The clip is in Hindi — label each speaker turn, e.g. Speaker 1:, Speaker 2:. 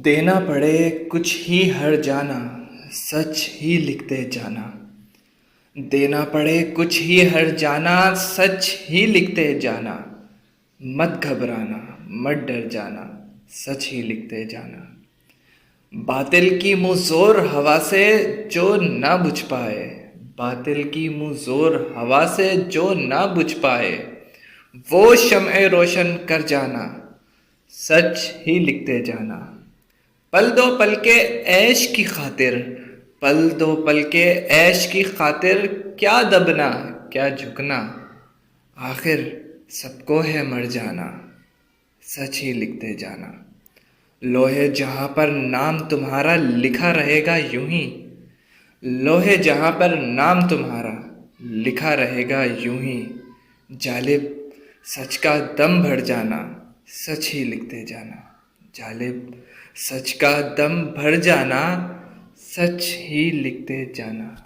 Speaker 1: देना पड़े कुछ ही हर जाना, सच ही लिखते जाना। देना पड़े कुछ ही हर जाना, सच ही लिखते जाना। मत घबराना, मत डर जाना, सच ही लिखते जाना। बातिल की मुँह जोर हवा से जो ना बुझ पाए, बातिल की मुँह जोर हवा से जो ना बुझ पाए, वो शम्ए रोशन कर जाना, सच ही लिखते जाना। पल दो पल के ऐश की खातिर, पल दो पल के ऐश की खातिर क्या दबना, क्या झुकना। आखिर सबको है मर जाना, सच ही लिखते जाना। लोहे जहाँ पर नाम तुम्हारा लिखा रहेगा यूं ही, लोहे जहाँ पर नाम तुम्हारा लिखा रहेगा यूं ही। जालिब सच का दम भर जाना, सच ही लिखते जाना। जालिब सच का दम भर जाना, सच ही लिखते जाना।